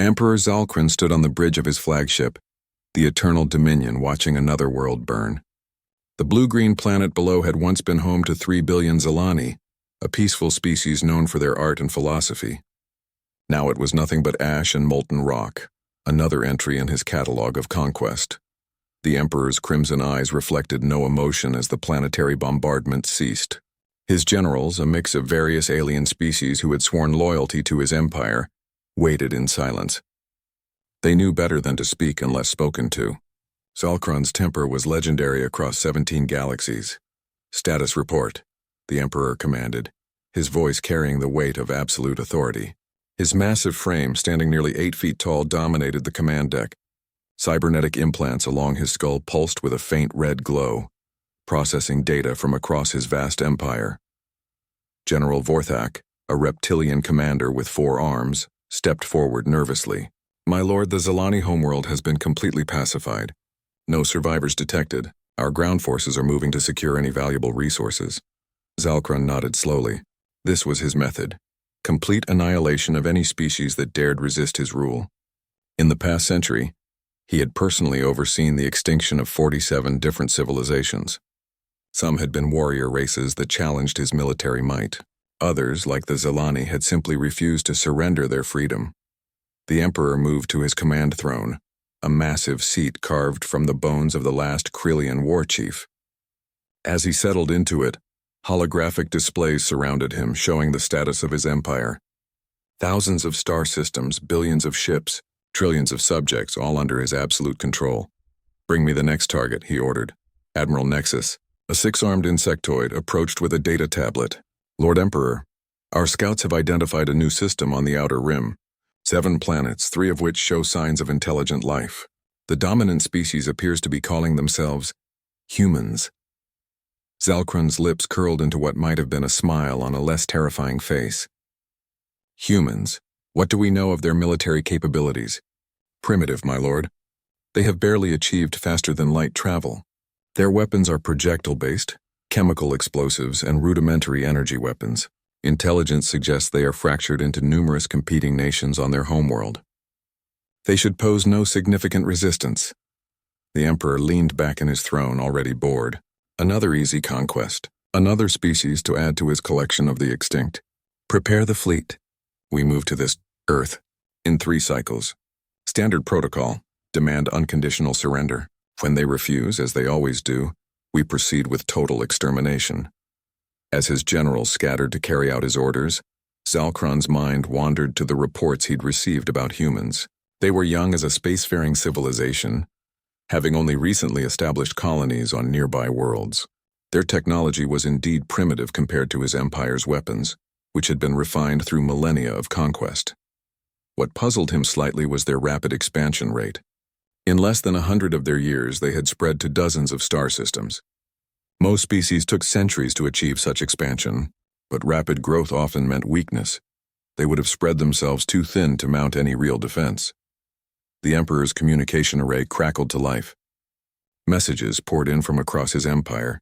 Emperor Zalkran stood on the bridge of his flagship, the Eternal Dominion, watching another world burn. The blue-green planet below had once been home to 3 billion Zalani, a peaceful species known for their art and philosophy. Now it was nothing but ash and molten rock, another entry in his catalogue of conquest. The Emperor's crimson eyes reflected no emotion as the planetary bombardment ceased. His generals, a mix of various alien species who had sworn loyalty to his empire, waited in silence. They knew better than to speak unless spoken to. Zalkran's temper was legendary across 17 galaxies. "Status report," the Emperor commanded, his voice carrying the weight of absolute authority. His massive frame, standing nearly 8 feet tall, dominated the command deck. Cybernetic implants along his skull pulsed with a faint red glow, processing data from across his vast empire. General Vorthak, a reptilian commander with 4 arms, stepped forward nervously. "My lord, the Zalani homeworld has been completely pacified. No survivors detected. Our ground forces are moving to secure any valuable resources." Zalkran nodded slowly. This was his method: complete annihilation of any species that dared resist his rule. In the past century, he had personally overseen the extinction of 47 different civilizations. Some had been warrior races that challenged his military might. Others, like the Zalani, had simply refused to surrender their freedom. The Emperor moved to his command throne, a massive seat carved from the bones of the last Krillian war chief. As he settled into it, holographic displays surrounded him, showing the status of his empire. Thousands of star systems, billions of ships, trillions of subjects, all under his absolute control. "Bring me the next target," he ordered. Admiral Nexus, a 6-armed insectoid, approached with a data tablet. "Lord Emperor, our scouts have identified a new system on the outer rim. 7 planets, 3 of which show signs of intelligent life. The dominant species appears to be calling themselves humans." Zalkran's lips curled into what might have been a smile on a less terrifying face. "Humans. What do we know of their military capabilities?" "Primitive, my lord. They have barely achieved faster-than-light travel. Their weapons are projectile-based, chemical explosives, and rudimentary energy weapons. Intelligence suggests they are fractured into numerous competing nations on their homeworld. They should pose no significant resistance." The Emperor leaned back in his throne, already bored. Another easy conquest, another species to add to his collection of the extinct. "Prepare the fleet. We move to this Earth in 3 cycles. Standard protocol: demand unconditional surrender. When they refuse, as they always do, we proceed with total extermination." As his generals scattered to carry out his orders, Zalkran's mind wandered to the reports he'd received about humans. They were young as a spacefaring civilization, having only recently established colonies on nearby worlds. Their technology was indeed primitive compared to his empire's weapons, which had been refined through millennia of conquest. What puzzled him slightly was their rapid expansion rate. In less than 100 of their years, they had spread to dozens of star systems. Most species took centuries to achieve such expansion, but rapid growth often meant weakness. They would have spread themselves too thin to mount any real defense. The Emperor's communication array crackled to life. Messages poured in from across his empire,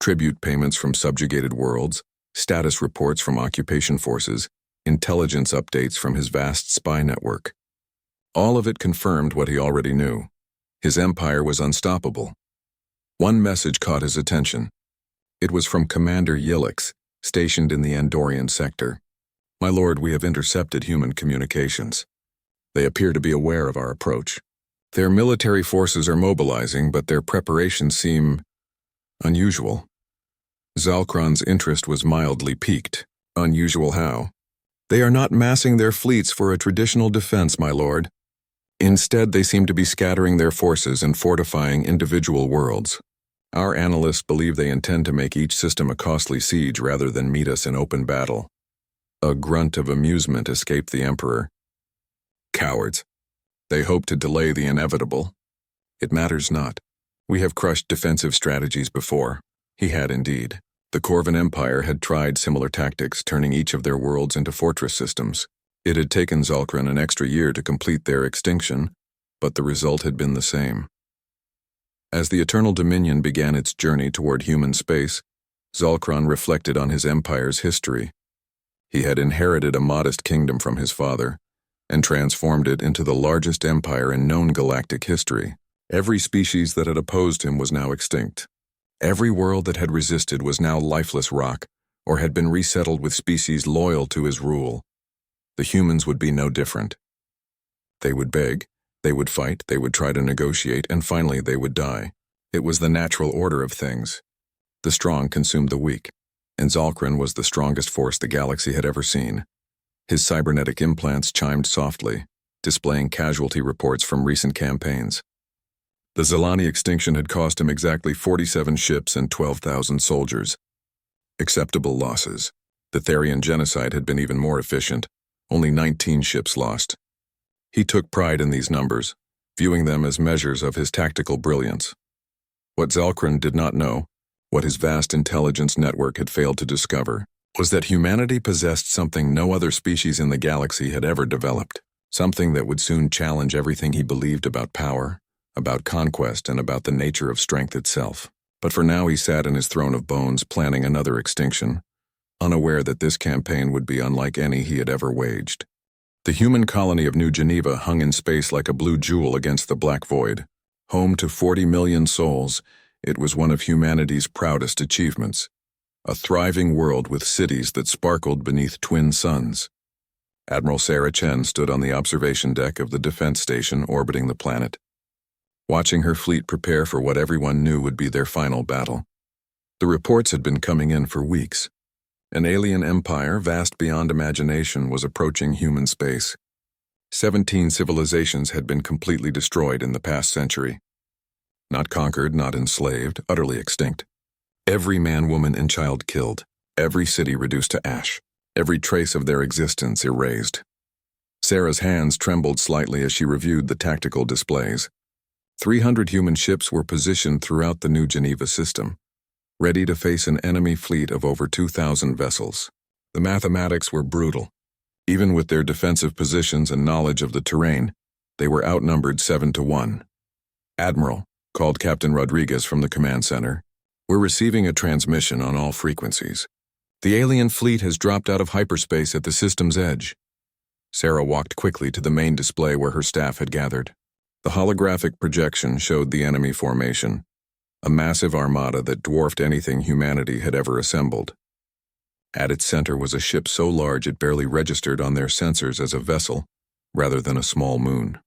tribute payments from subjugated worlds, status reports from occupation forces, intelligence updates from his vast spy network. All of it confirmed what he already knew. His empire was unstoppable. One message caught his attention. It was from Commander Yilix, stationed in the Andorian sector. "My lord, we have intercepted human communications. They appear to be aware of our approach. Their military forces are mobilizing, but their preparations seem unusual." Zalkran's interest was mildly piqued. "Unusual how?" "They are not massing their fleets for a traditional defense, my lord. Instead, they seem to be scattering their forces and fortifying individual worlds. Our analysts believe they intend to make each system a costly siege rather than meet us in open battle." A grunt of amusement escaped the Emperor. "Cowards. They hope to delay the inevitable. It matters not. We have crushed defensive strategies before." He had indeed. The Corvan Empire had tried similar tactics, turning each of their worlds into fortress systems. It had taken Zalkran an extra year to complete their extinction, but the result had been the same. As the Eternal Dominion began its journey toward human space, Zalkran reflected on his empire's history. He had inherited a modest kingdom from his father, and transformed it into the largest empire in known galactic history. Every species that had opposed him was now extinct. Every world that had resisted was now lifeless rock, or had been resettled with species loyal to his rule. The humans would be no different. They would beg, they would fight, they would try to negotiate, and finally they would die. It was the natural order of things. The strong consumed the weak, and Zalkran was the strongest force the galaxy had ever seen. His cybernetic implants chimed softly, displaying casualty reports from recent campaigns. The Zalani extinction had cost him exactly 47 ships and 12,000 soldiers. Acceptable losses. The Therian genocide had been even more efficient, only 19 ships lost. He took pride in these numbers, viewing them as measures of his tactical brilliance. What Zalkran did not know, what his vast intelligence network had failed to discover, was that humanity possessed something no other species in the galaxy had ever developed, something that would soon challenge everything he believed about power, about conquest, and about the nature of strength itself. But for now he sat in his throne of bones planning another extinction, unaware that this campaign would be unlike any he had ever waged. The human colony of New Geneva hung in space like a blue jewel against the black void. Home to 40 million souls, it was one of humanity's proudest achievements. A thriving world with cities that sparkled beneath twin suns. Admiral Sarah Chen stood on the observation deck of the defense station orbiting the planet, watching her fleet prepare for what everyone knew would be their final battle. The reports had been coming in for weeks. An alien empire vast beyond imagination was approaching human space. 17 civilizations had been completely destroyed in the past century. Not conquered, not enslaved, utterly extinct. Every man, woman, and child killed, every city reduced to ash, every trace of their existence erased. Sarah's hands trembled slightly as she reviewed the tactical displays. 300 human ships were positioned throughout the New Geneva system, ready to face an enemy fleet of over 2,000 vessels. The mathematics were brutal. Even with their defensive positions and knowledge of the terrain, they were outnumbered 7-1. "Admiral," called Captain Rodriguez from the command center, "we're receiving a transmission on all frequencies. The alien fleet has dropped out of hyperspace at the system's edge." Sarah walked quickly to the main display where her staff had gathered. The holographic projection showed the enemy formation, a massive armada that dwarfed anything humanity had ever assembled. At its center was a ship so large it barely registered on their sensors as a vessel, rather than a small moon.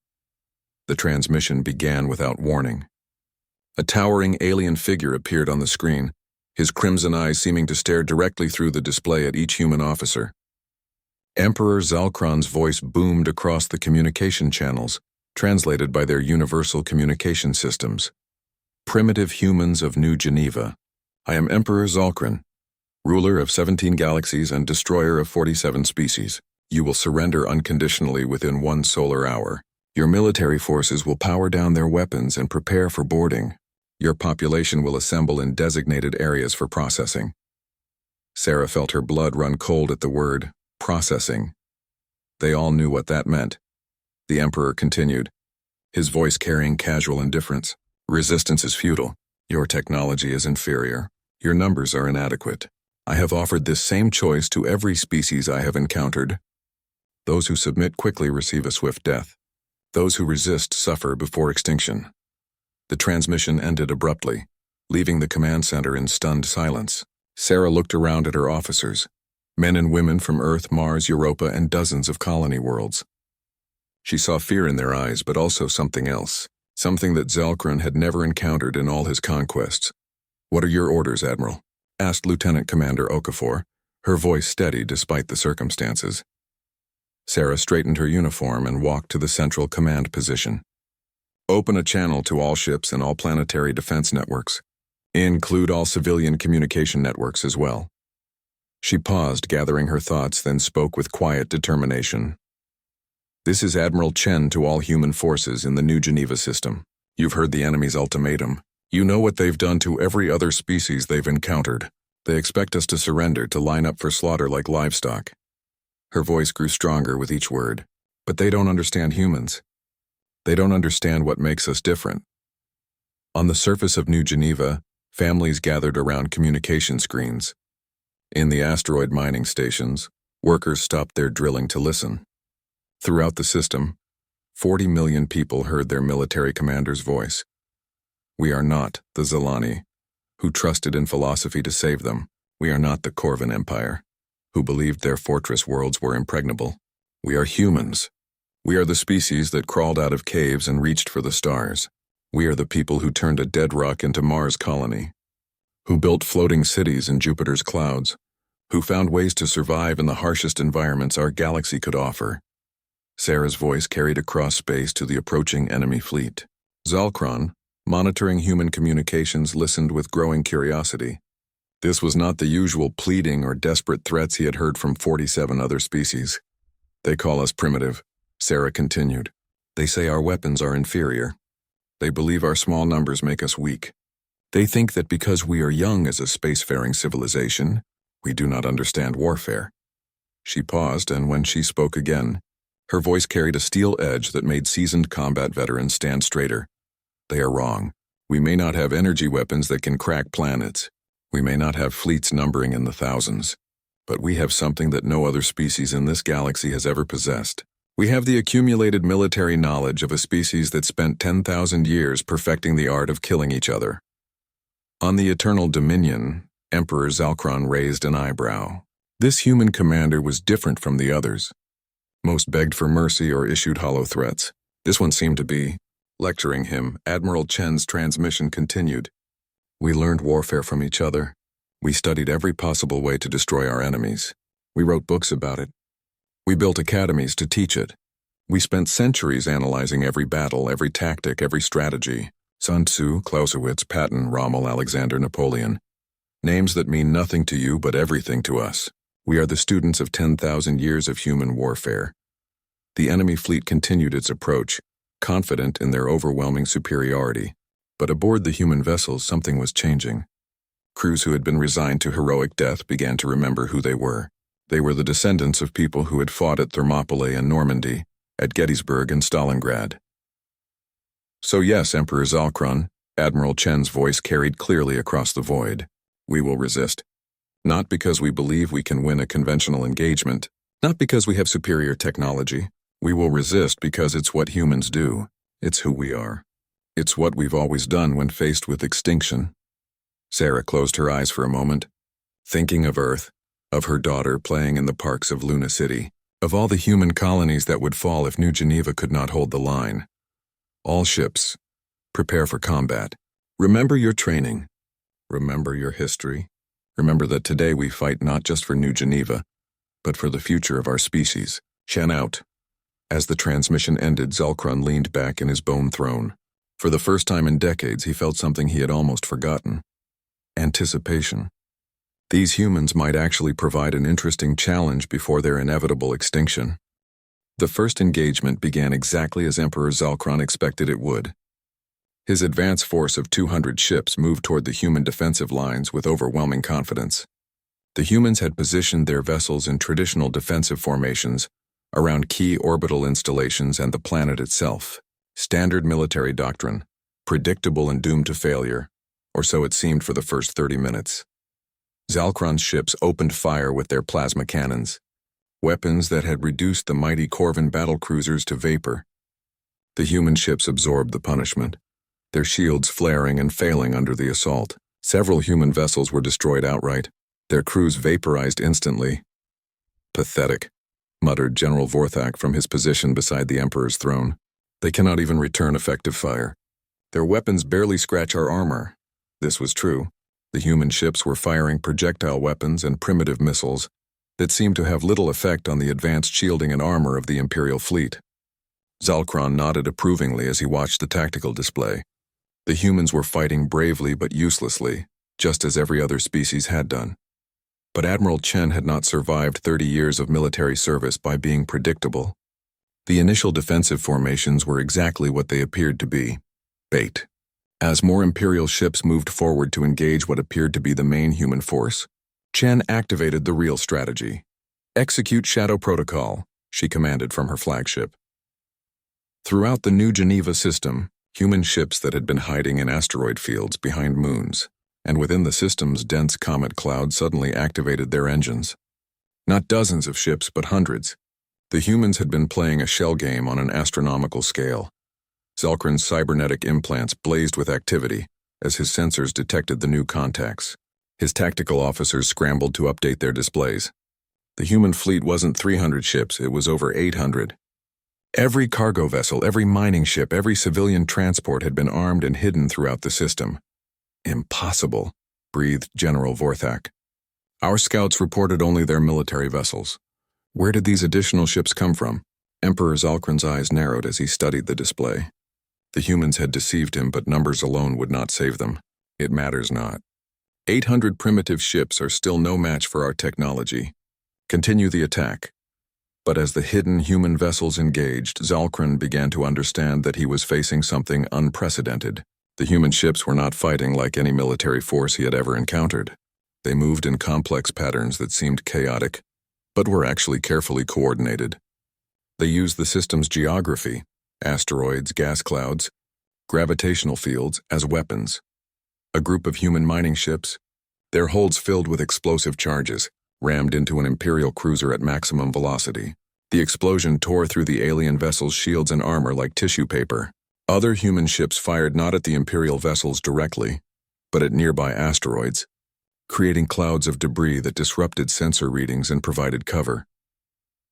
The transmission began without warning. A towering alien figure appeared on the screen, his crimson eyes seeming to stare directly through the display at each human officer. Emperor Zalkran's voice boomed across the communication channels, translated by their universal communication systems. "Primitive humans of New Geneva. I am Emperor Zalkran, ruler of 17 galaxies and destroyer of 47 species. You will surrender unconditionally within 1 solar hour. Your military forces will power down their weapons and prepare for boarding. Your population will assemble in designated areas for processing." Sarah felt her blood run cold at the word, processing. They all knew what that meant. The Emperor continued, his voice carrying casual indifference. "Resistance is futile. Your technology is inferior. Your numbers are inadequate. I have offered this same choice to every species I have encountered. Those who submit quickly receive a swift death. Those who resist suffer before extinction." The transmission ended abruptly, leaving the command center in stunned silence. Sarah looked around at her officers, men and women from Earth, Mars, Europa, and dozens of colony worlds. She saw fear in their eyes, but also something else, something that Zalkran had never encountered in all his conquests. "What are your orders, Admiral?" asked Lieutenant Commander Okafor, her voice steady despite the circumstances. Sarah straightened her uniform and walked to the central command position. "Open a channel to all ships and all planetary defense networks. Include all civilian communication networks as well." She paused, gathering her thoughts, then spoke with quiet determination. "This is Admiral Chen to all human forces in the New Geneva system. You've heard the enemy's ultimatum. You know what they've done to every other species they've encountered. They expect us to surrender, to line up for slaughter like livestock." Her voice grew stronger with each word. "But they don't understand humans. They don't understand what makes us different." On the surface of New Geneva, families gathered around communication screens. In the asteroid mining stations, workers stopped their drilling to listen. Throughout the system, 40 million people heard their military commander's voice. We are not the Zalani, who trusted in philosophy to save them. We are not the Corvan Empire, who believed their fortress worlds were impregnable. We are humans. We are the species that crawled out of caves and reached for the stars. We are the people who turned a dead rock into Mars' colony, who built floating cities in Jupiter's clouds, who found ways to survive in the harshest environments our galaxy could offer. Sarah's voice carried across space to the approaching enemy fleet. Zalkron, monitoring human communications, listened with growing curiosity. This was not the usual pleading or desperate threats he had heard from 47 other species. They call us primitive, Sarah continued. They say our weapons are inferior. They believe our small numbers make us weak. They think that because we are young as a spacefaring civilization, we do not understand warfare. She paused, and when she spoke again, her voice carried a steel edge that made seasoned combat veterans stand straighter. They are wrong. We may not have energy weapons that can crack planets. We may not have fleets numbering in the thousands. But we have something that no other species in this galaxy has ever possessed. We have the accumulated military knowledge of a species that spent 10,000 years perfecting the art of killing each other. On the Eternal Dominion, Emperor Zalkron raised an eyebrow. This human commander was different from the others. Most begged for mercy or issued hollow threats. This one seemed to be. Lecturing him, Admiral Chen's transmission continued. We learned warfare from each other. We studied every possible way to destroy our enemies. We wrote books about it. We built academies to teach it. We spent centuries analyzing every battle, every tactic, every strategy. Sun Tzu, Clausewitz, Patton, Rommel, Alexander, Napoleon. Names that mean nothing to you but everything to us. We are the students of 10,000 years of human warfare. The enemy fleet continued its approach, confident in their overwhelming superiority. But aboard the human vessels, something was changing. Crews who had been resigned to heroic death began to remember who they were. They were the descendants of people who had fought at Thermopylae and Normandy, at Gettysburg and Stalingrad. So yes, Emperor Zalkron, Admiral Chen's voice carried clearly across the void. We will resist. Not because we believe we can win a conventional engagement, not because we have superior technology. We will resist because it's what humans do. It's who we are. It's what we've always done when faced with extinction. Sarah closed her eyes for a moment, thinking of Earth, of her daughter playing in the parks of Luna City, of all the human colonies that would fall if New Geneva could not hold the line. All ships, prepare for combat. Remember your training. Remember your history. Remember that today we fight not just for New Geneva, but for the future of our species. Chen out. As the transmission ended, Zalkron leaned back in his bone throne. For the first time in decades, he felt something he had almost forgotten. Anticipation. These humans might actually provide an interesting challenge before their inevitable extinction. The first engagement began exactly as Emperor Zalkron expected it would. His advance force of 200 ships moved toward the human defensive lines with overwhelming confidence. The humans had positioned their vessels in traditional defensive formations around key orbital installations and the planet itself. Standard military doctrine, predictable and doomed to failure, or so it seemed for the first 30 minutes. Zalkron's ships opened fire with their plasma cannons, weapons that had reduced the mighty Corvan battlecruisers to vapor. The human ships absorbed the punishment, their shields flaring and failing under the assault. Several human vessels were destroyed outright, their crews vaporized instantly. Pathetic, muttered General Vorthak from his position beside the Emperor's throne. They cannot even return effective fire. Their weapons barely scratch our armor. This was true. The human ships were firing projectile weapons and primitive missiles that seemed to have little effect on the advanced shielding and armor of the Imperial fleet. Zalkron nodded approvingly as he watched the tactical display. The humans were fighting bravely but uselessly, just as every other species had done. But Admiral Chen had not survived 30 years of military service by being predictable. The initial defensive formations were exactly what they appeared to be: bait. As more Imperial ships moved forward to engage what appeared to be the main human force, Chen activated the real strategy. "Execute Shadow Protocol," she commanded from her flagship. Throughout the New Geneva system, human ships that had been hiding in asteroid fields behind moons, and within the system's dense comet cloud suddenly activated their engines. Not dozens of ships, but hundreds. The humans had been playing a shell game on an astronomical scale. Zalkrin's cybernetic implants blazed with activity as his sensors detected the new contacts. His tactical officers scrambled to update their displays. The human fleet wasn't 300 ships, it was over 800. Every cargo vessel, every mining ship, every civilian transport had been armed and hidden throughout the system. Impossible, breathed General Vorthak. Our scouts reported only their military vessels. Where did these additional ships come from? Emperor Zalkrin's eyes narrowed as he studied the display. The humans had deceived him, but numbers alone would not save them. It matters not. 800 primitive ships are still no match for our technology. Continue the attack. But as the hidden human vessels engaged, Zalkrin began to understand that he was facing something unprecedented. The human ships were not fighting like any military force he had ever encountered. They moved in complex patterns that seemed chaotic, but were actually carefully coordinated. They used the system's geography, asteroids, gas clouds, gravitational fields, as weapons. A group of human mining ships, their holds filled with explosive charges, rammed into an Imperial cruiser at maximum velocity. The explosion tore through the alien vessel's shields and armor like tissue paper. Other human ships fired not at the Imperial vessels directly, but at nearby asteroids, creating clouds of debris that disrupted sensor readings and provided cover.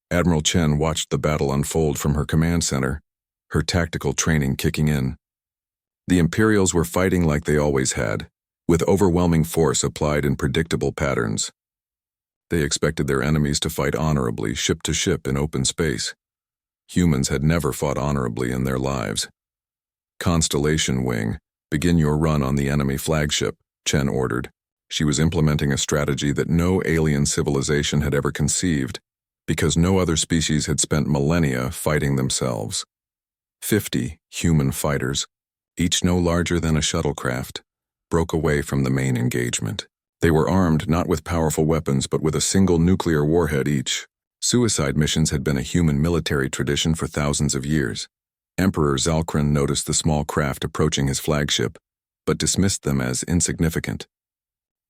Admiral Chen watched the battle unfold from her command center, her tactical training kicking in. The Imperials were fighting like they always had, with overwhelming force applied in predictable patterns. They expected their enemies to fight honorably, ship to ship in open space. Humans had never fought honorably in their lives. Constellation Wing, begin your run on the enemy flagship, Chen ordered. She was implementing a strategy that no alien civilization had ever conceived, because no other species had spent millennia fighting themselves. 50 human fighters, each no larger than a shuttlecraft, broke away from the main engagement. They were armed not with powerful weapons but with a single nuclear warhead each. Suicide missions had been a human military tradition for thousands of years. Emperor Zalkrin noticed the small craft approaching his flagship, but dismissed them as insignificant.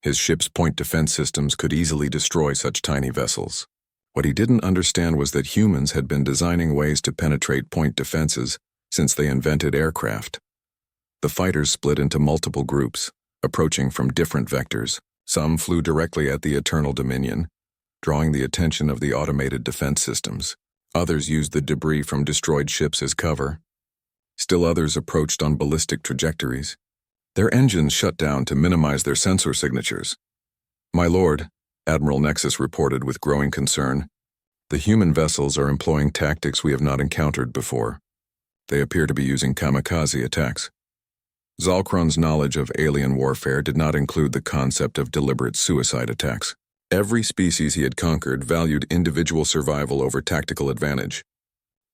His ship's point defense systems could easily destroy such tiny vessels. What he didn't understand was that humans had been designing ways to penetrate point defenses since they invented aircraft. The fighters split into multiple groups, approaching from different vectors. Some flew directly at the Eternal Dominion, drawing the attention of the automated defense systems. Others used the debris from destroyed ships as cover. Still others approached on ballistic trajectories. Their engines shut down to minimize their sensor signatures. "My lord," Admiral Nexus reported with growing concern, "the human vessels are employing tactics we have not encountered before. They appear to be using kamikaze attacks." Zalkrin's knowledge of alien warfare did not include the concept of deliberate suicide attacks. Every species he had conquered valued individual survival over tactical advantage.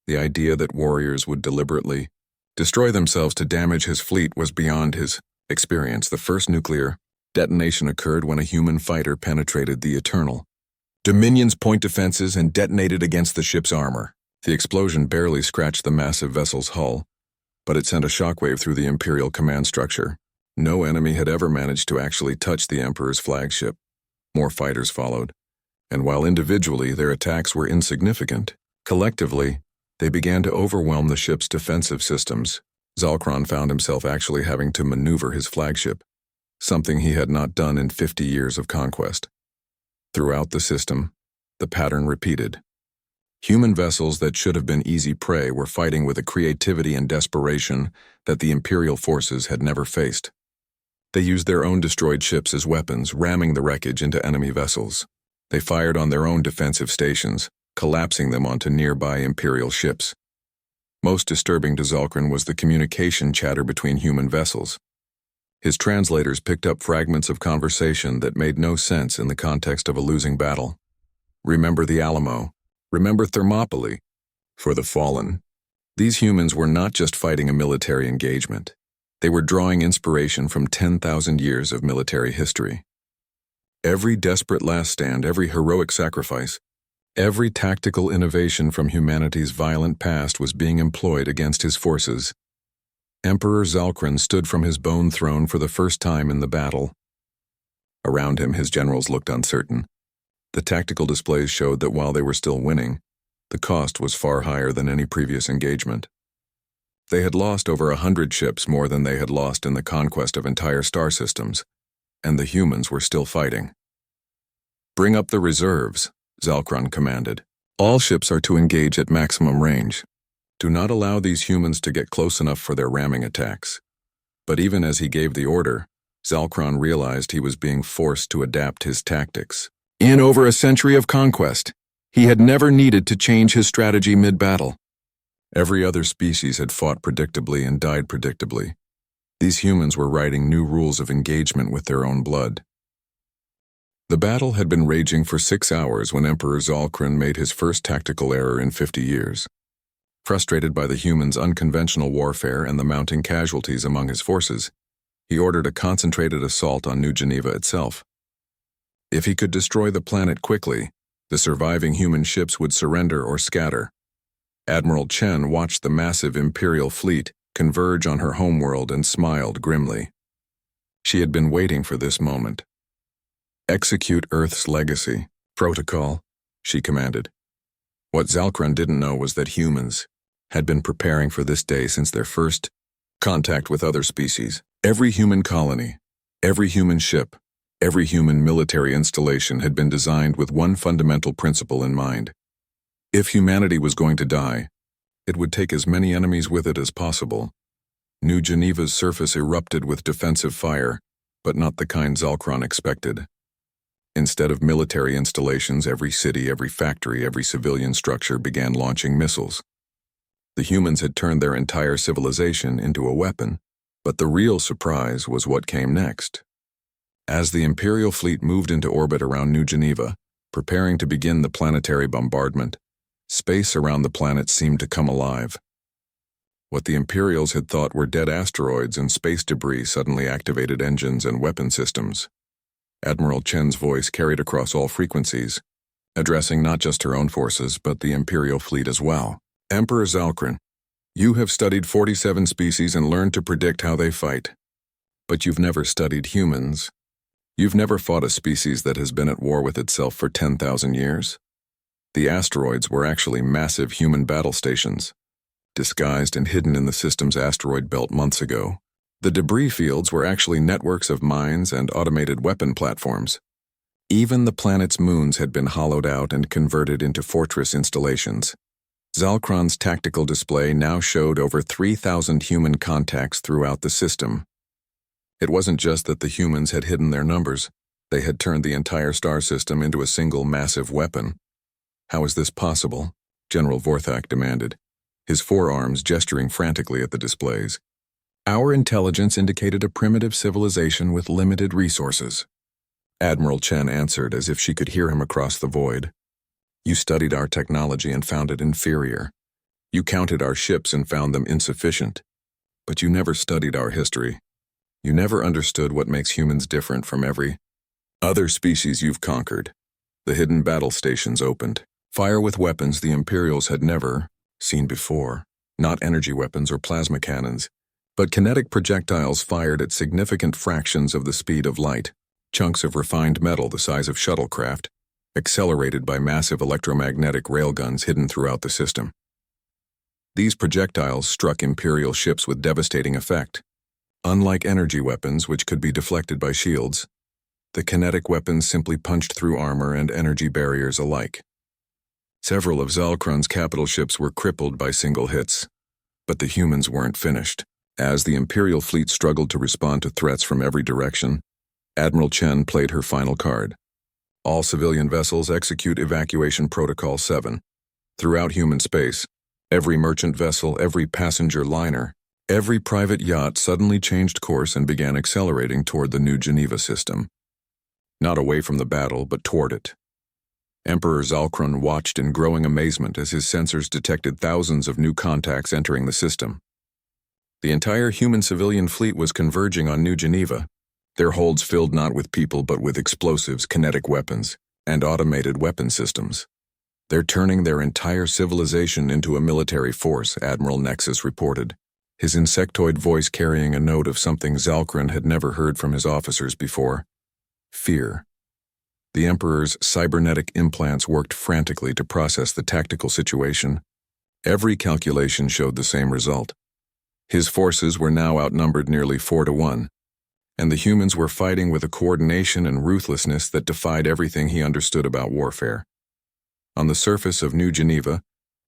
The idea that warriors would deliberately destroy themselves to damage his fleet was beyond his experience. The first nuclear detonation occurred when a human fighter penetrated the Eternal Dominion's point defenses and detonated against the ship's armor. The explosion barely scratched the massive vessel's hull, but it sent a shockwave through the Imperial command structure. No enemy had ever managed to actually touch the Emperor's flagship. More fighters followed, and while individually their attacks were insignificant, collectively, they began to overwhelm the ship's defensive systems. Zalkrin found himself actually having to maneuver his flagship, something he had not done in 50 years of conquest. Throughout the system, the pattern repeated. Human vessels that should have been easy prey were fighting with a creativity and desperation that the Imperial forces had never faced. They used their own destroyed ships as weapons, ramming the wreckage into enemy vessels. They fired on their own defensive stations, collapsing them onto nearby Imperial ships. Most disturbing to Zalkrin was the communication chatter between human vessels. His translators picked up fragments of conversation that made no sense in the context of a losing battle. "Remember the Alamo. Remember Thermopylae. For the fallen." These humans were not just fighting a military engagement. They were drawing inspiration from 10,000 years of military history. Every desperate last stand, every heroic sacrifice, every tactical innovation from humanity's violent past was being employed against his forces. Emperor Zalkrin stood from his bone throne for the first time in the battle. Around him, his generals looked uncertain. The tactical displays showed that while they were still winning, The cost was far higher than any previous engagement. They had lost over 100 ships, more than they had lost in the conquest of entire star systems, and the humans were still fighting. "Bring up the reserves," Zalkron commanded. "All ships are to engage at maximum range. Do not allow these humans to get close enough for their ramming attacks." But even as he gave the order, Zalkron realized he was being forced to adapt his tactics. In over a century of conquest, he had never needed to change his strategy mid-battle. Every other species had fought predictably and died predictably. These humans were writing new rules of engagement with their own blood. The battle had been raging for 6 hours when Emperor Zalkron made his first tactical error in 50 years. Frustrated by the humans' unconventional warfare and the mounting casualties among his forces, he ordered a concentrated assault on New Geneva itself. If he could destroy the planet quickly, the surviving human ships would surrender or scatter. Admiral Chen watched the massive Imperial fleet converge on her homeworld and smiled grimly. She had been waiting for this moment. "Execute Earth's legacy. Protocol," she commanded. What Zalkron didn't know was that humans had been preparing for this day since their first contact with other species. Every human colony, every human ship, every human military installation had been designed with one fundamental principle in mind. If humanity was going to die, it would take as many enemies with it as possible. New Geneva's surface erupted with defensive fire, but not the kind Zalkron expected. Instead of military installations, every city, every factory, every civilian structure began launching missiles. The humans had turned their entire civilization into a weapon, but the real surprise was what came next. As the Imperial fleet moved into orbit around New Geneva, preparing to begin the planetary bombardment, space around the planet seemed to come alive. What the Imperials had thought were dead asteroids and space debris suddenly activated engines and weapon systems. Admiral Chen's voice carried across all frequencies, addressing not just her own forces but the Imperial fleet as well. "Emperor Zalkron, you have studied 47 species and learned to predict how they fight. But you've never studied humans. You've never fought a species that has been at war with itself for 10,000 years. The asteroids were actually massive human battle stations, disguised and hidden in the system's asteroid belt months ago. The debris fields were actually networks of mines and automated weapon platforms. Even the planet's moons had been hollowed out and converted into fortress installations. Zalkron's tactical display now showed over 3,000 human contacts throughout the system. It wasn't just that the humans had hidden their numbers, they had turned the entire star system into a single massive weapon. "How is this possible?" General Vorthak demanded, his forearms gesturing frantically at the displays. "Our intelligence indicated a primitive civilization with limited resources." Admiral Chen answered as if she could hear him across the void. "You studied our technology and found it inferior. You counted our ships and found them insufficient. But you never studied our history. You never understood what makes humans different from every other species you've conquered." The hidden battle stations opened. Fire with weapons the Imperials had never seen before. Not energy weapons or plasma cannons, but kinetic projectiles fired at significant fractions of the speed of light. Chunks of refined metal the size of shuttlecraft, accelerated by massive electromagnetic railguns hidden throughout the system. These projectiles struck Imperial ships with devastating effect. Unlike energy weapons, which could be deflected by shields, the kinetic weapons simply punched through armor and energy barriers alike. Several of Zalkron's capital ships were crippled by single hits, but the humans weren't finished. As the Imperial fleet struggled to respond to threats from every direction, Admiral Chen played her final card. "All civilian vessels execute Evacuation Protocol 7. Throughout human space, every merchant vessel, every passenger liner, every private yacht suddenly changed course and began accelerating toward the New Geneva system. Not away from the battle, but toward it." Emperor Zalkron watched in growing amazement as his sensors detected thousands of new contacts entering the system. The entire human civilian fleet was converging on New Geneva, their holds filled not with people but with explosives, kinetic weapons, and automated weapon systems. "They're turning their entire civilization into a military force," Admiral Nexus reported, his insectoid voice carrying a note of something Zalkron had never heard from his officers before: fear. The Emperor's cybernetic implants worked frantically to process the tactical situation. Every calculation showed the same result. His forces were now outnumbered nearly 4-1, and the humans were fighting with a coordination and ruthlessness that defied everything he understood about warfare. On the surface of New Geneva,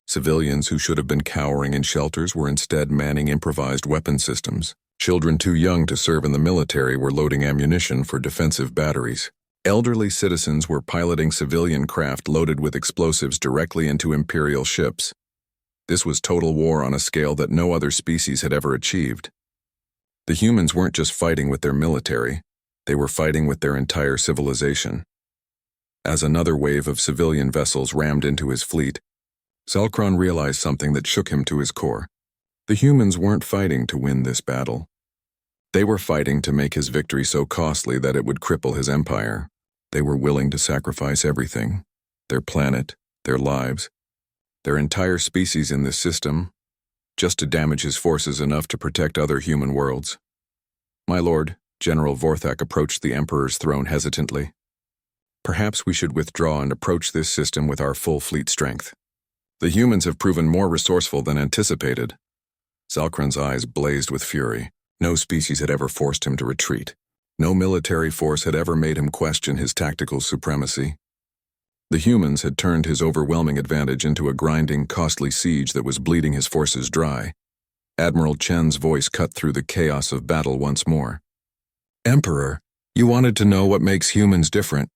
civilians who should have been cowering in shelters were instead manning improvised weapon systems. Children too young to serve in the military were loading ammunition for defensive batteries. Elderly citizens were piloting civilian craft loaded with explosives directly into Imperial ships. This was total war on a scale that no other species had ever achieved. The humans weren't just fighting with their military, they were fighting with their entire civilization. As another wave of civilian vessels rammed into his fleet, Zalkron realized something that shook him to his core. The humans weren't fighting to win this battle. They were fighting to make his victory so costly that it would cripple his empire. They were willing to sacrifice everything, their planet, their lives, their entire species in this system, just to damage his forces enough to protect other human worlds. My lord, General Vorthak approached the Emperor's throne hesitantly. Perhaps we should withdraw and approach this system with our full fleet strength. The humans have proven more resourceful than anticipated. Zalkron's eyes blazed with fury. No species had ever forced him to retreat. No military force had ever made him question his tactical supremacy. The humans had turned his overwhelming advantage into a grinding, costly siege that was bleeding his forces dry. Admiral Chen's voice cut through the chaos of battle once more. Emperor, you wanted to know what makes humans different.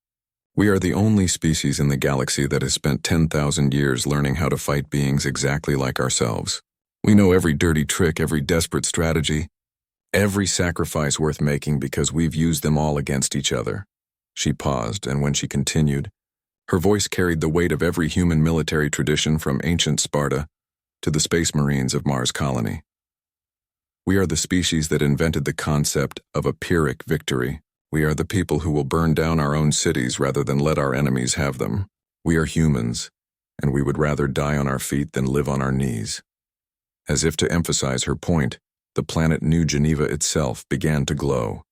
We are the only species in the galaxy that has spent 10,000 years learning how to fight beings exactly like ourselves. We know every dirty trick, every desperate strategy, every sacrifice worth making because we've used them all against each other. She paused, and when she continued, her voice carried the weight of every human military tradition from ancient Sparta to the Space Marines of Mars Colony. We are the species that invented the concept of a Pyrrhic victory. We are the people who will burn down our own cities rather than let our enemies have them. We are humans, and we would rather die on our feet than live on our knees. As if to emphasize her point, the planet New Geneva itself began to glow.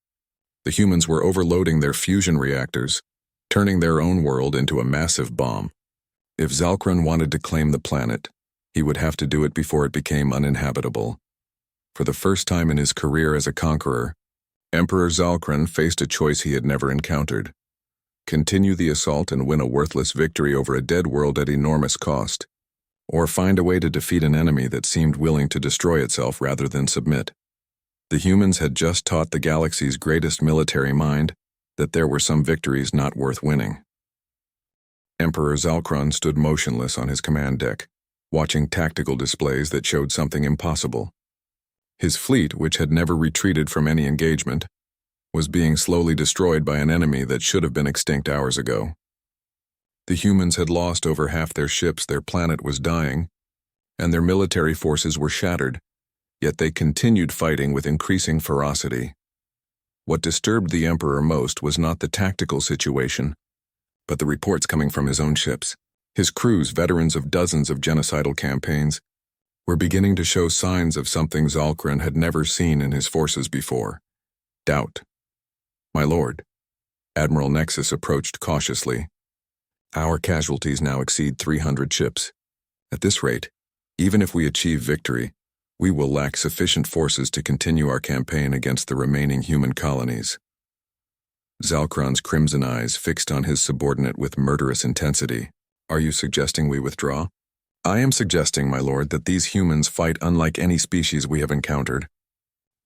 The humans were overloading their fusion reactors, turning their own world into a massive bomb. If Zalkron wanted to claim the planet, he would have to do it before it became uninhabitable. For the first time in his career as a conqueror, Emperor Zalkron faced a choice he had never encountered: continue the assault and win a worthless victory over a dead world at enormous cost, or find a way to defeat an enemy that seemed willing to destroy itself rather than submit. The humans had just taught the galaxy's greatest military mind that there were some victories not worth winning. Emperor Zalkron stood motionless on his command deck, watching tactical displays that showed something impossible. His fleet, which had never retreated from any engagement, was being slowly destroyed by an enemy that should have been extinct hours ago. The humans had lost over half their ships, their planet was dying, and their military forces were shattered, yet they continued fighting with increasing ferocity. What disturbed the Emperor most was not the tactical situation, but the reports coming from his own ships. His crews, veterans of dozens of genocidal campaigns, were beginning to show signs of something Zalkron had never seen in his forces before: doubt. My lord, Admiral Nexus approached cautiously. Our casualties now exceed 300 ships. At this rate, even if we achieve victory, we will lack sufficient forces to continue our campaign against the remaining human colonies. Zalkron's crimson eyes fixed on his subordinate with murderous intensity. Are you suggesting we withdraw? I am suggesting, my lord, that these humans fight unlike any species we have encountered.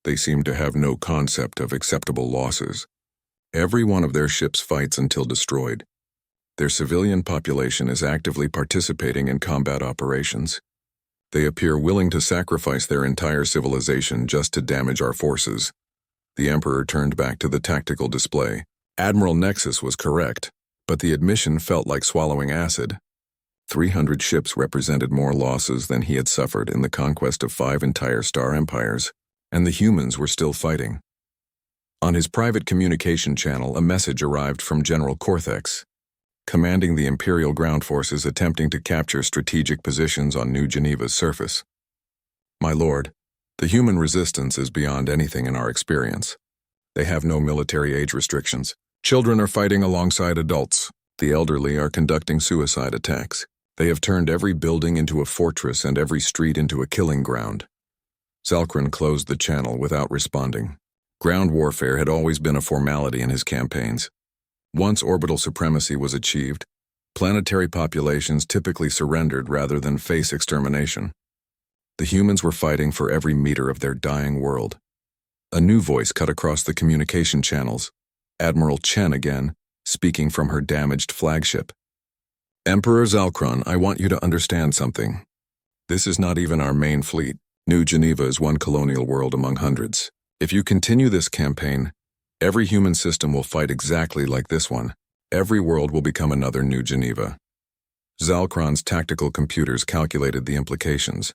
They seem to have no concept of acceptable losses. Every one of their ships fights until destroyed. Their civilian population is actively participating in combat operations. They appear willing to sacrifice their entire civilization just to damage our forces. The Emperor turned back to the tactical display. Admiral Nexus was correct, but the admission felt like swallowing acid. 300 ships represented more losses than he had suffered in the conquest of 5 entire star empires, and the humans were still fighting. On his private communication channel, a message arrived from General Corthex, commanding the Imperial ground forces attempting to capture strategic positions on New Geneva's surface. My lord, the human resistance is beyond anything in our experience. They have no military age restrictions. Children are fighting alongside adults. The elderly are conducting suicide attacks. They have turned every building into a fortress and every street into a killing ground. Zalkran closed the channel without responding. Ground warfare had always been a formality in his campaigns. Once orbital supremacy was achieved, planetary populations typically surrendered rather than face extermination. The humans were fighting for every meter of their dying world. A new voice cut across the communication channels. Admiral Chen again, speaking from her damaged flagship. Emperor Zalkran, I want you to understand something. This is not even our main fleet. New Geneva is one colonial world among hundreds. If you continue this campaign, every human system will fight exactly like this one. Every world will become another New Geneva. Zalkran's tactical computers calculated the implications.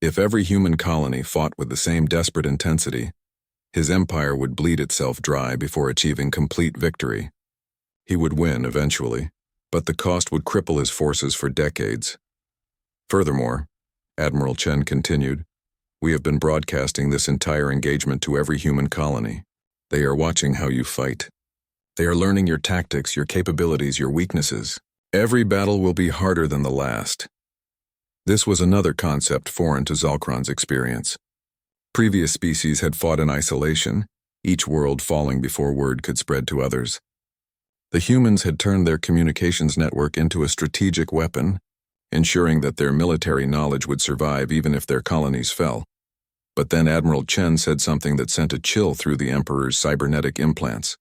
If every human colony fought with the same desperate intensity, his empire would bleed itself dry before achieving complete victory. He would win eventually, but the cost would cripple his forces for decades. Furthermore, Admiral Chen continued, we have been broadcasting this entire engagement to every human colony. They are watching how you fight. They are learning your tactics, your capabilities, your weaknesses. Every battle will be harder than the last. This was another concept foreign to Zalkran's experience. Previous species had fought in isolation, each world falling before word could spread to others. The humans had turned their communications network into a strategic weapon, ensuring that their military knowledge would survive even if their colonies fell. But then Admiral Chen said something that sent a chill through the Emperor's cybernetic implants.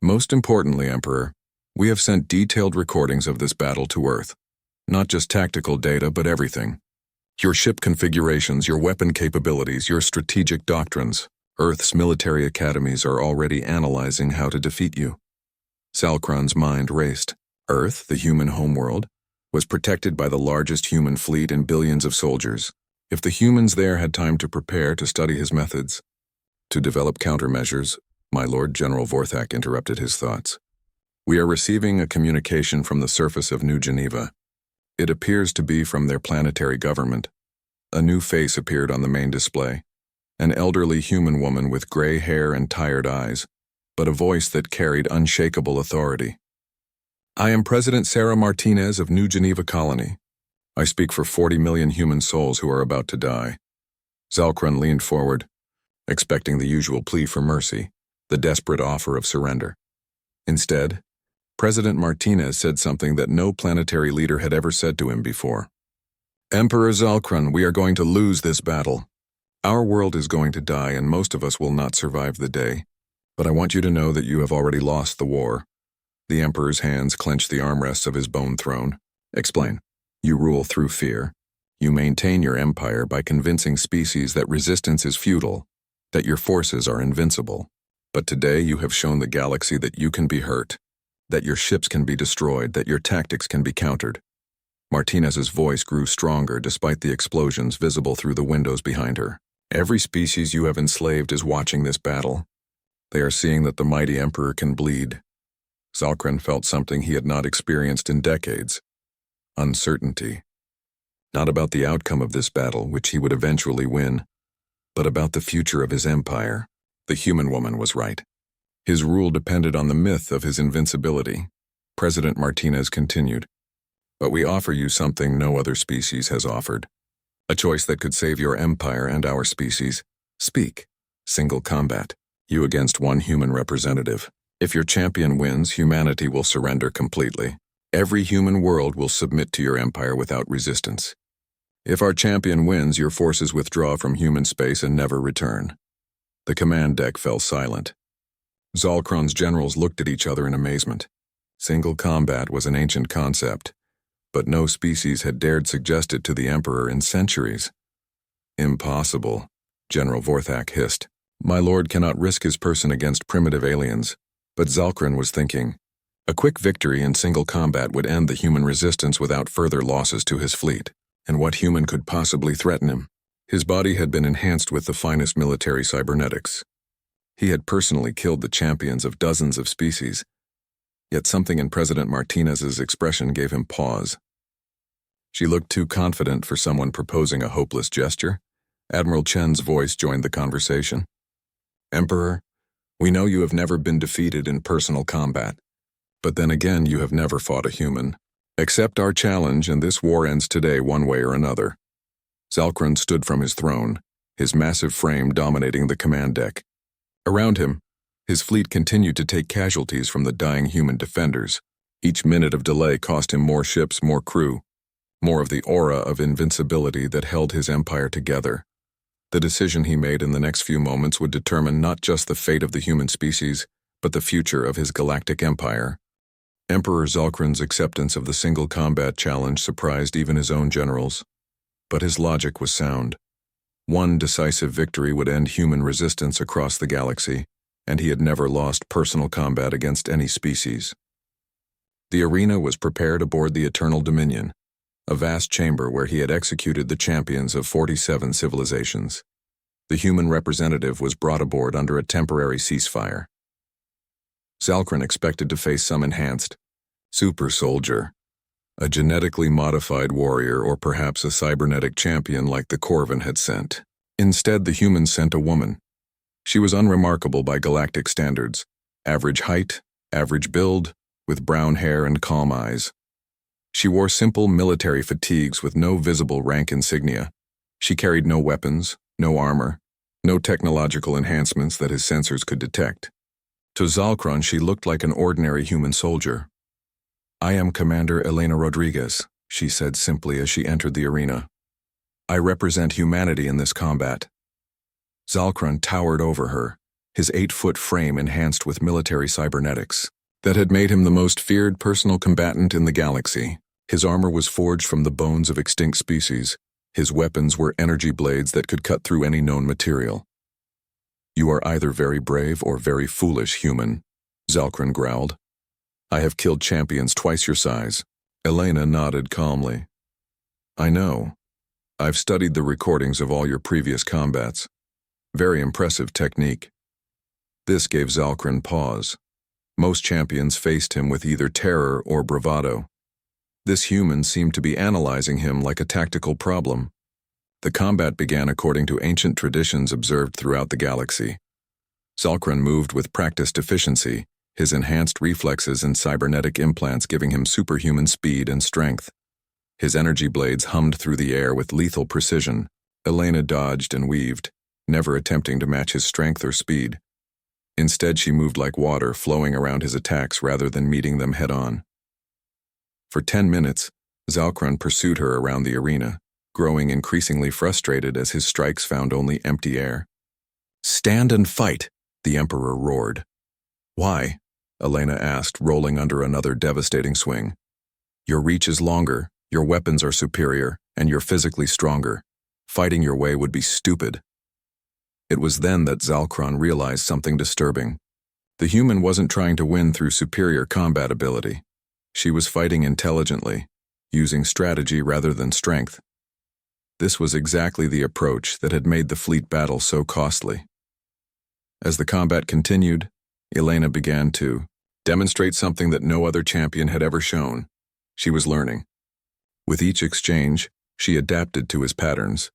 Most importantly, Emperor, we have sent detailed recordings of this battle to Earth. Not just tactical data, but everything. Your ship configurations, your weapon capabilities, your strategic doctrines. Earth's military academies are already analyzing how to defeat you. Zalkran's mind raced. Earth, the human homeworld, was protected by the largest human fleet and billions of soldiers. If the humans there had time to prepare to study his methods, to develop countermeasures, my Lord General Vorthak interrupted his thoughts. We are receiving a communication from the surface of New Geneva. It appears to be from their planetary government. A new face appeared on the main display. An elderly human woman with gray hair and tired eyes, but a voice that carried unshakable authority. I am President Sarah Martinez of New Geneva Colony. I speak for 40 million human souls who are about to die. Zalkran leaned forward, expecting the usual plea for mercy, the desperate offer of surrender. Instead, President Martinez said something that no planetary leader had ever said to him before. Emperor Zalkran, we are going to lose this battle. Our world is going to die and most of us will not survive the day. But I want you to know that you have already lost the war. The Emperor's hands clenched the armrests of his bone throne. Explain. You rule through fear. You maintain your empire by convincing species that resistance is futile, that your forces are invincible. But today you have shown the galaxy that you can be hurt, that your ships can be destroyed, that your tactics can be countered. Martinez's voice grew stronger despite the explosions visible through the windows behind her. Every species you have enslaved is watching this battle. They are seeing that the mighty Emperor can bleed. Zalkran felt something he had not experienced in decades. Uncertainty. Not about the outcome of this battle, which he would eventually win, but about the future of his empire. The human woman was right. His rule depended on the myth of his invincibility. President Martinez continued, but we offer you something no other species has offered. A choice that could save your empire and our species. Speak. Single combat. You against one human representative. If your champion wins, humanity will surrender completely. Every human world will submit to your empire without resistance. If our champion wins, your forces withdraw from human space and never return. The command deck fell silent. Zalkran's generals looked at each other in amazement. Single combat was an ancient concept, but no species had dared suggest it to the Emperor in centuries. Impossible, General Vorthak hissed. My lord cannot risk his person against primitive aliens. But Zalkran was thinking, a quick victory in single combat would end the human resistance without further losses to his fleet. And what human could possibly threaten him? His body had been enhanced with the finest military cybernetics. He had personally killed the champions of dozens of species. Yet something in President Martinez's expression gave him pause. She looked too confident for someone proposing a hopeless gesture. Admiral Chen's voice joined the conversation. Emperor, We know you have never been defeated in personal combat, but then again you have never fought a human. Accept our challenge and this war ends today one way or another." Zalkron stood from his throne, his massive frame dominating the command deck. Around him, his fleet continued to take casualties from the dying human defenders. Each minute of delay cost him more ships, more crew, more of the aura of invincibility that held his empire together. The decision he made in the next few moments would determine not just the fate of the human species, but the future of his galactic empire. Emperor Zalkron's acceptance of the single combat challenge surprised even his own generals. But his logic was sound. One decisive victory would end human resistance across the galaxy, and he had never lost personal combat against any species. The arena was prepared aboard the Eternal Dominion, a vast chamber where he had executed the champions of 47 civilizations. The human representative was brought aboard under a temporary ceasefire. Zalkron expected to face some enhanced super soldier, a genetically modified warrior, or perhaps a cybernetic champion like the Corvin had sent. Instead, the humans sent a woman. She was unremarkable by galactic standards, average height, average build, with brown hair and calm eyes. She wore simple military fatigues with no visible rank insignia. She carried no weapons, no armor, no technological enhancements that his sensors could detect. To Zalkron, she looked like an ordinary human soldier. "I am Commander Elena Rodriguez," she said simply as she entered the arena. "I represent humanity in this combat." Zalkron towered over her, his 8-foot frame enhanced with military cybernetics that had made him the most feared personal combatant in the galaxy. His armor was forged from the bones of extinct species. His weapons were energy blades that could cut through any known material. "You are either very brave or very foolish, human," Zalkron growled. "I have killed champions twice your size." Elena nodded calmly. "I know. I've studied the recordings of all your previous combats. Very impressive technique." This gave Zalkron pause. Most champions faced him with either terror or bravado. This human seemed to be analyzing him like a tactical problem. The combat began according to ancient traditions observed throughout the galaxy. Zalkron moved with practiced efficiency, his enhanced reflexes and cybernetic implants giving him superhuman speed and strength. His energy blades hummed through the air with lethal precision. Elena dodged and weaved, never attempting to match his strength or speed. Instead, she moved like water, flowing around his attacks rather than meeting them head-on. For 10 minutes, Zalkron pursued her around the arena, growing increasingly frustrated as his strikes found only empty air. "Stand and fight," the Emperor roared. "Why?" Elena asked, rolling under another devastating swing. "Your reach is longer, your weapons are superior, and you're physically stronger. Fighting your way would be stupid." It was then that Zalkron realized something disturbing. The human wasn't trying to win through superior combat ability. She was fighting intelligently, using strategy rather than strength. This was exactly the approach that had made the fleet battle so costly. As the combat continued, Elena began to demonstrate something that no other champion had ever shown. She was learning. With each exchange, she adapted to his patterns,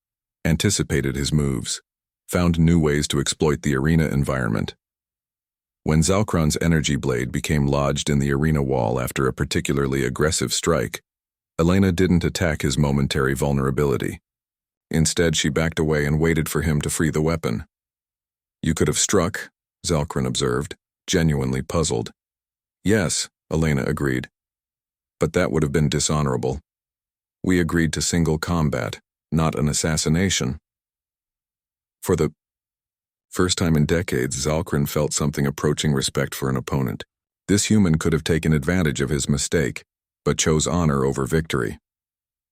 anticipated his moves, found new ways to exploit the arena environment. When Zalkron's energy blade became lodged in the arena wall after a particularly aggressive strike, Elena didn't attack his momentary vulnerability. Instead, she backed away and waited for him to free the weapon. "You could have struck," Zalkron observed, genuinely puzzled. "Yes," Elena agreed. "But that would have been dishonorable. We agreed to single combat, not an assassination." For the first time in decades, Zalkron felt something approaching respect for an opponent. This human could have taken advantage of his mistake, but chose honor over victory.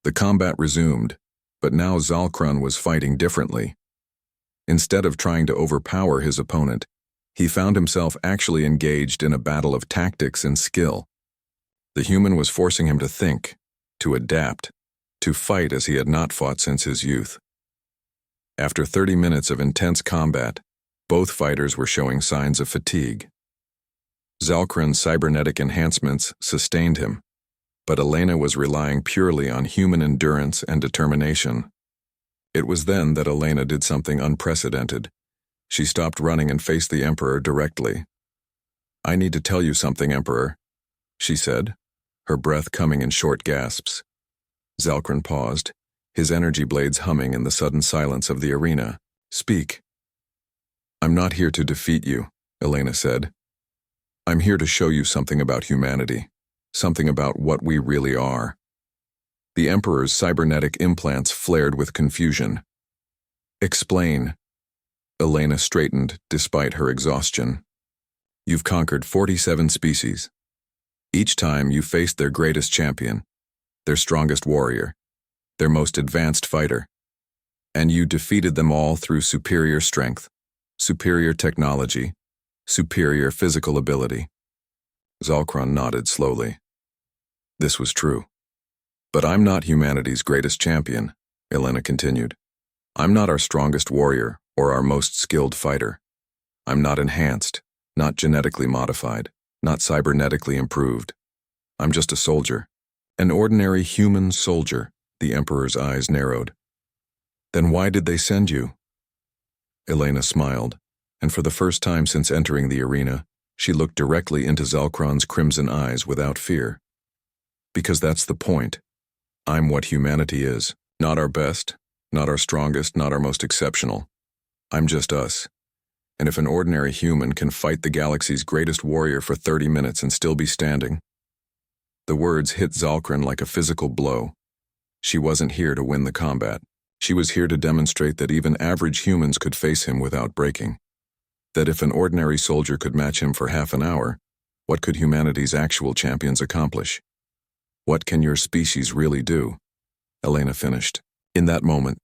The combat resumed, but now Zalkron was fighting differently. Instead of trying to overpower his opponent, he found himself actually engaged in a battle of tactics and skill. The human was forcing him to think, to adapt, to fight as he had not fought since his youth. After 30 minutes of intense combat, both fighters were showing signs of fatigue. Zalkron's cybernetic enhancements sustained him, but Elena was relying purely on human endurance and determination. It was then that Elena did something unprecedented. She stopped running and faced the Emperor directly. "I need to tell you something, Emperor," she said, her breath coming in short gasps. Zalkran paused, his energy blades humming in the sudden silence of the arena. "Speak." "I'm not here to defeat you," Elena said. "I'm here to show you something about humanity, something about what we really are." The Emperor's cybernetic implants flared with confusion. "Explain." Elena straightened despite her exhaustion. "You've conquered 47 species. Each time you faced their greatest champion, their strongest warrior, their most advanced fighter. And you defeated them all through superior strength, superior technology, superior physical ability." Zalkran nodded slowly. This was true. "But I'm not humanity's greatest champion," Elena continued. "I'm not our strongest warrior or our most skilled fighter. I'm not enhanced, not genetically modified, not cybernetically improved. I'm just a soldier. An ordinary human soldier." The Emperor's eyes narrowed. "Then why did they send you?" Elena smiled, and for the first time since entering the arena, she looked directly into Zalkran's crimson eyes without fear. "Because that's the point. I'm what humanity is. Not our best, not our strongest, not our most exceptional. I'm just us. And if an ordinary human can fight the galaxy's greatest warrior for 30 minutes and still be standing..." The words hit Zalkran like a physical blow. She wasn't here to win the combat. She was here to demonstrate that even average humans could face him without breaking. That if an ordinary soldier could match him for half an hour, what could humanity's actual champions accomplish? "What can your species really do?" Elena finished. In that moment,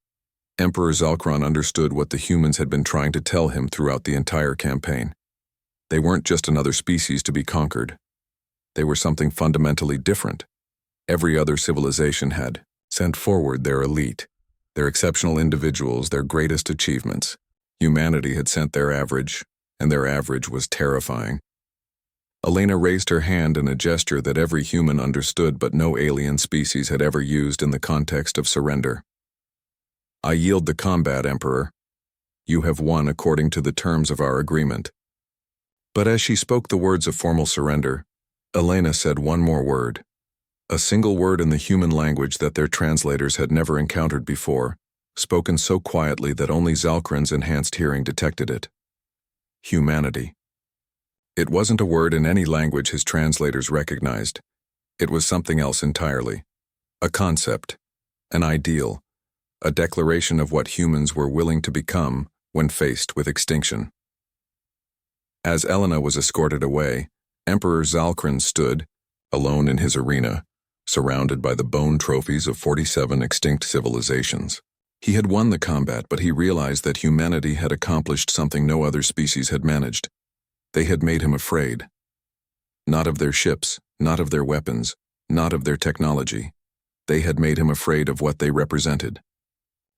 Emperor Zalkran understood what the humans had been trying to tell him throughout the entire campaign. They weren't just another species to be conquered. They were something fundamentally different. Every other civilization had sent forward their elite, their exceptional individuals, their greatest achievements. Humanity had sent their average, and their average was terrifying. Elena raised her hand in a gesture that every human understood but no alien species had ever used in the context of surrender. "I yield the combat, Emperor. You have won according to the terms of our agreement." But as she spoke the words of formal surrender, Elena said one more word. A single word in the human language that their translators had never encountered before, spoken so quietly that only Zalkran's enhanced hearing detected it. Humanity. It wasn't a word in any language his translators recognized. It was something else entirely. A concept, an ideal, a declaration of what humans were willing to become when faced with extinction. As Elena was escorted away, Emperor Zalkran stood, alone in his arena, surrounded by the bone trophies of 47 extinct civilizations. He had won the combat, but he realized that humanity had accomplished something no other species had managed. They had made him afraid. Not of their ships, not of their weapons, not of their technology. They had made him afraid of what they represented.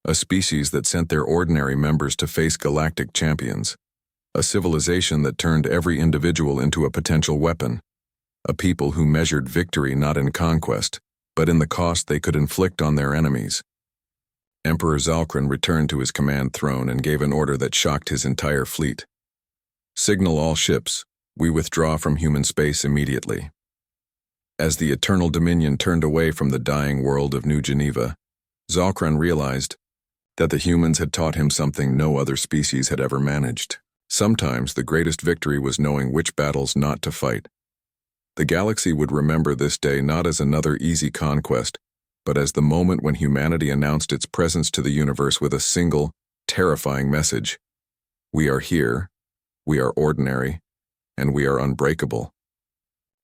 A species that sent their ordinary members to face galactic champions. A civilization that turned every individual into a potential weapon. A people who measured victory not in conquest, but in the cost they could inflict on their enemies. Emperor Zalkran returned to his command throne and gave an order that shocked his entire fleet. "Signal all ships. We withdraw from human space immediately." As the Eternal Dominion turned away from the dying world of New Geneva, Zalkran realized that the humans had taught him something no other species had ever managed. Sometimes the greatest victory was knowing which battles not to fight. The galaxy would remember this day not as another easy conquest, but as the moment when humanity announced its presence to the universe with a single, terrifying message. We are here, we are ordinary, and we are unbreakable.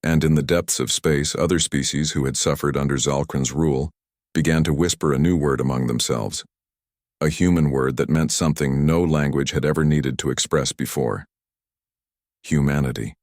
And in the depths of space, other species who had suffered under Zalkran's rule began to whisper a new word among themselves. A human word that meant something no language had ever needed to express before. Humanity.